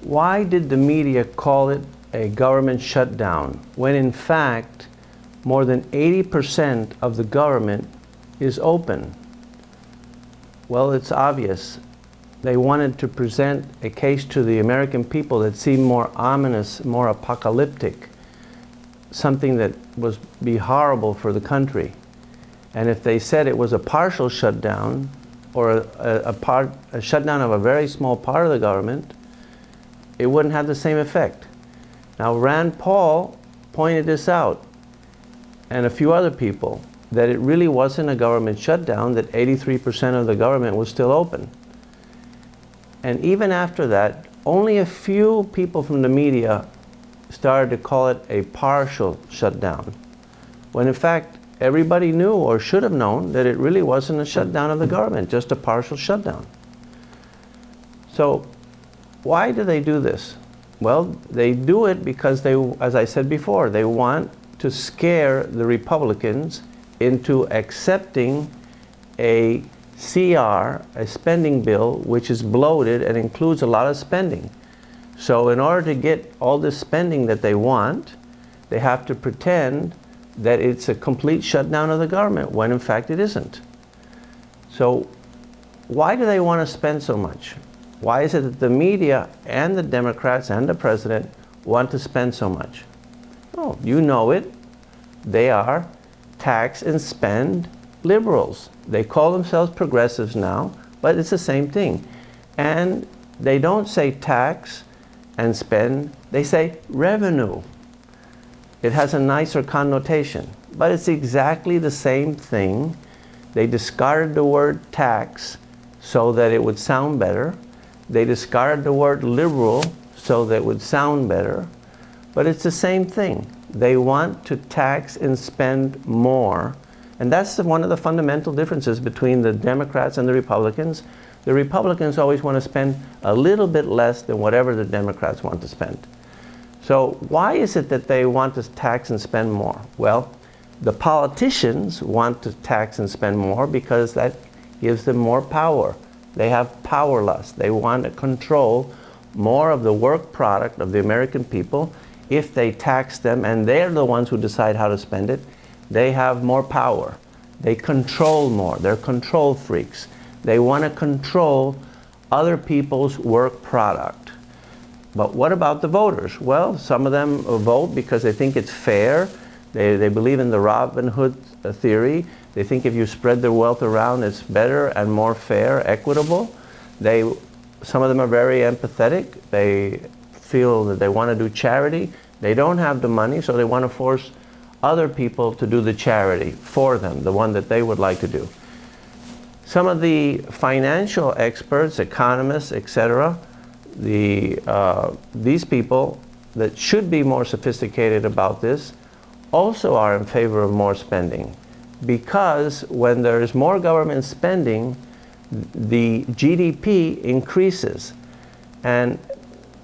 Why did the media call it a government shutdown when in fact more than 80% of the government is open? Well, it's obvious. They wanted to present a case to the American people that seemed more ominous, more apocalyptic, something that would be horrible for the country. And if they said it was a partial shutdown or a shutdown of a very small part of the government, it wouldn't have the same effect. Now, Rand Paul pointed this out, and a few other people, that it really wasn't a government shutdown, that 83% of the government was still open. And even after that, only a few people from the media started to call it a partial shutdown, when in fact everybody knew or should have known that it really wasn't a shutdown of the government, just a partial shutdown. So why do they do this? Well, they do it because they, as I said before, they want to scare the Republicans into accepting a CR, a spending bill, which is bloated and includes a lot of spending. So in order to get all this spending that they want, they have to pretend that it's a complete shutdown of the government, when in fact it isn't. So why do they want to spend so much? Why is it that the media and the Democrats and the president want to spend so much? Oh, you know it. They are tax and spend liberals. They call themselves progressives now, but it's the same thing. And they don't say tax and spend, they say revenue. It has a nicer connotation, but it's exactly the same thing. They discarded the word tax so that it would sound better. They discarded the word liberal so that it would sound better, but it's the same thing. They want to tax and spend more. And that's one of the fundamental differences between the Democrats and the Republicans. The Republicans always want to spend a little bit less than whatever the Democrats want to spend. So why is it that they want to tax and spend more? Well, the politicians want to tax and spend more because that gives them more power. They have power lust. They want to control more of the work product of the American people. If they tax them, and they're the ones who decide how to spend it, they have more power. They control more. They're control freaks. They want to control other people's work product. But what about the voters? Well, some of them vote because they think it's fair. They believe in the Robin Hood theory. They think if you spread their wealth around, it's better and more fair, equitable. Some of them are very empathetic. They feel that they want to do charity. They don't have the money, so they want to force other people to do the charity for them, the one that they would like to do. Some of the financial experts, economists, etc., these people that should be more sophisticated about this also are in favor of more spending, because when there is more government spending, the GDP increases. And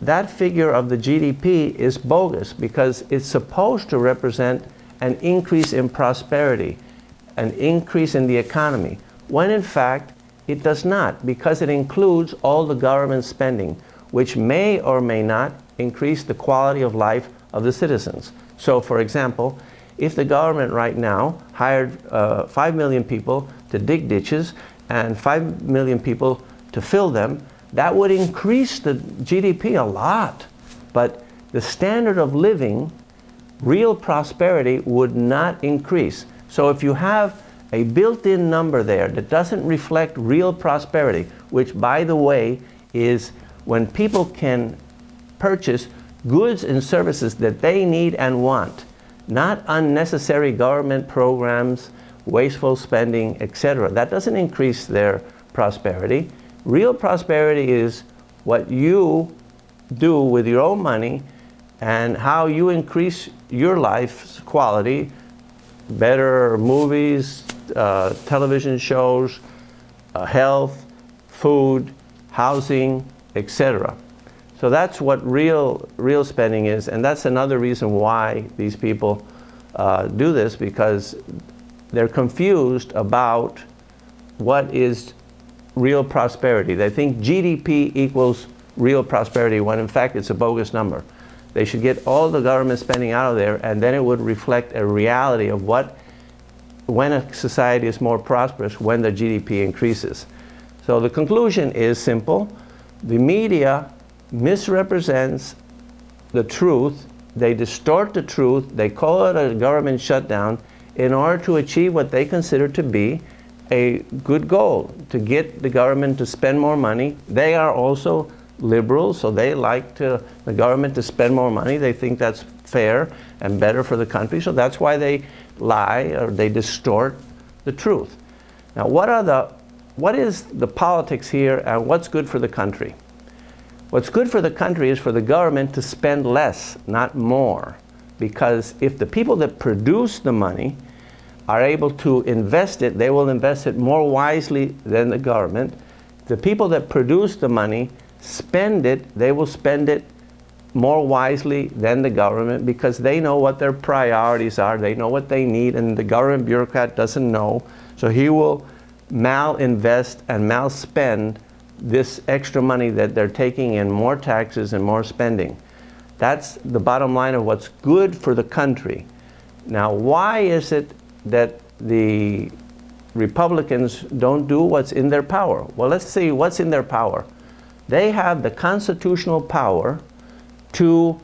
that figure of the GDP is bogus because it's supposed to represent an increase in prosperity, an increase in the economy, when in fact it does not, because it includes all the government spending, which may or may not increase the quality of life of the citizens. So, for example, if the government right now hired 5 million people to dig ditches and 5 million people to fill them, that would increase the GDP a lot. But the standard of living, real prosperity, would not increase. So if you have a built-in number there that doesn't reflect real prosperity, which, by the way, is when people can purchase goods and services that they need and want, not unnecessary government programs, wasteful spending, etc. That doesn't increase their prosperity. Real prosperity is what you do with your own money and how you increase your life's quality, better movies, television shows, health, food, housing, etc. So that's what real spending is, and that's another reason why these people do this, because they're confused about what is real prosperity. They think GDP equals real prosperity when in fact it's a bogus number. They should get all the government spending out of there, and then it would reflect a reality of when a society is more prosperous, when the GDP increases. So the conclusion is simple. The media misrepresents the truth. They distort the truth. They call it a government shutdown in order to achieve what they consider to be a good goal, to get the government to spend more money. They are also liberals, so they like the government to spend more money. They think that's fair and better for the country, so that's why they lie or they distort the truth. Now, what is the politics here, and what's good for the country? What's good for the country is for the government to spend less, not more, because if the people that produce the money are able to invest it, they will invest it more wisely than the government. The people that produce the money spend it, they will spend it more wisely than the government because they know what their priorities are, they know what they need, and the government bureaucrat doesn't know. So he will malinvest and malspend this extra money that they're taking in more taxes and more spending. That's the bottom line of what's good for the country. Now, why is it that the Republicans don't do what's in their power? Well, let's see what's in their power. They have the constitutional power to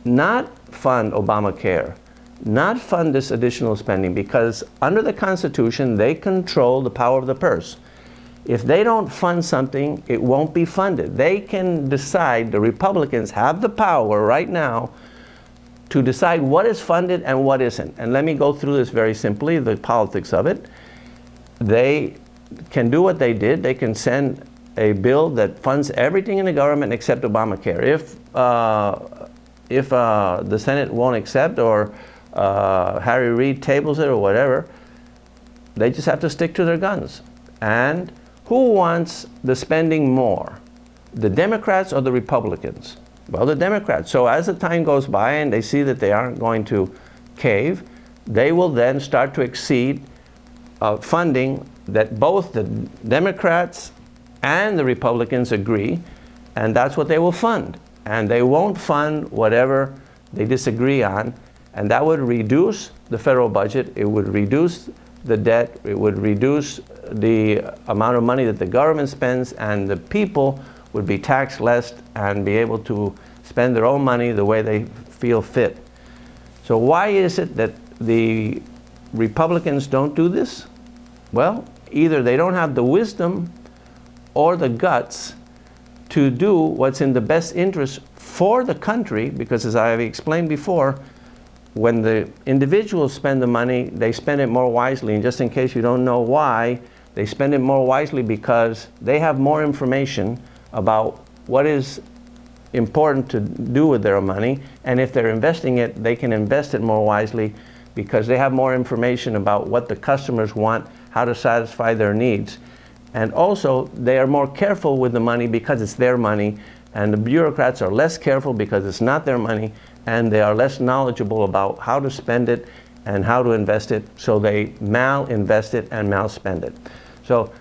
not fund Obamacare, not fund this additional spending, because under the Constitution, they control the power of the purse. If they don't fund something, it won't be funded. They can decide, the Republicans have the power right now to decide what is funded and what isn't. And let me go through this very simply, the politics of it. They can do what they did. They can send a bill that funds everything in the government except Obamacare. If the Senate won't accept, or Harry Reid tables it or whatever, they just have to stick to their guns. And who wants the spending more? The Democrats or the Republicans? Well, the Democrats. So as the time goes by and they see that they aren't going to cave, they will then start to exceed funding that both the Democrats and the Republicans agree, and that's what they will fund. And they won't fund whatever they disagree on, and that would reduce the federal budget, it would reduce the debt, it would reduce the amount of money that the government spends, and the people would be taxed less and be able to spend their own money the way they feel fit. So why is it that the Republicans don't do this? Well, either they don't have the wisdom or the guts to do what's in the best interest for the country, because as I have explained before, when the individuals spend the money, they spend it more wisely. And just in case you don't know why, they spend it more wisely because they have more information about what is important to do with their money. And if they're investing it, they can invest it more wisely because they have more information about what the customers want, how to satisfy their needs. And also, they are more careful with the money because it's their money, and the bureaucrats are less careful because it's not their money, and they are less knowledgeable about how to spend it and how to invest it, so they malinvest it and malspend it. So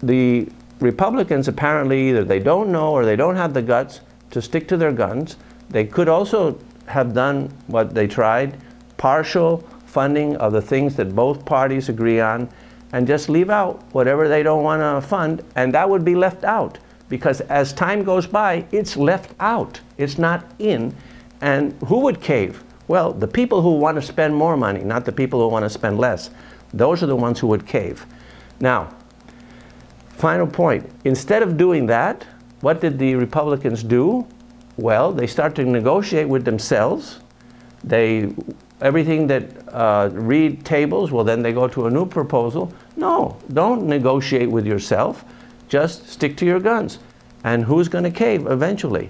the Republicans apparently either they don't know or they don't have the guts to stick to their guns. They could also have done what they tried, partial funding of the things that both parties agree on, and just leave out whatever they don't want to fund, and that would be left out, because as time goes by, it's left out. It's not in. And who would cave? Well, the people who want to spend more money, not the people who want to spend less. Those are the ones who would cave. Now, final point. Instead of doing that, what did the Republicans do? Well, they start to negotiate with themselves. Everything that Reid tables, well, then they go to a new proposal. No, don't negotiate with yourself. Just stick to your guns. And who's going to cave eventually?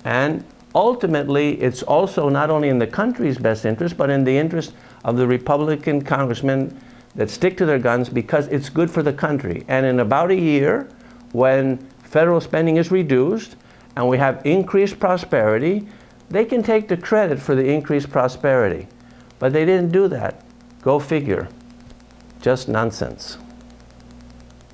And ultimately, it's also not only in the country's best interest, but in the interest of the Republican congressmen that stick to their guns because it's good for the country. And in about a year, when federal spending is reduced and we have increased prosperity, they can take the credit for the increased prosperity. But they didn't do that. Go figure. Just nonsense.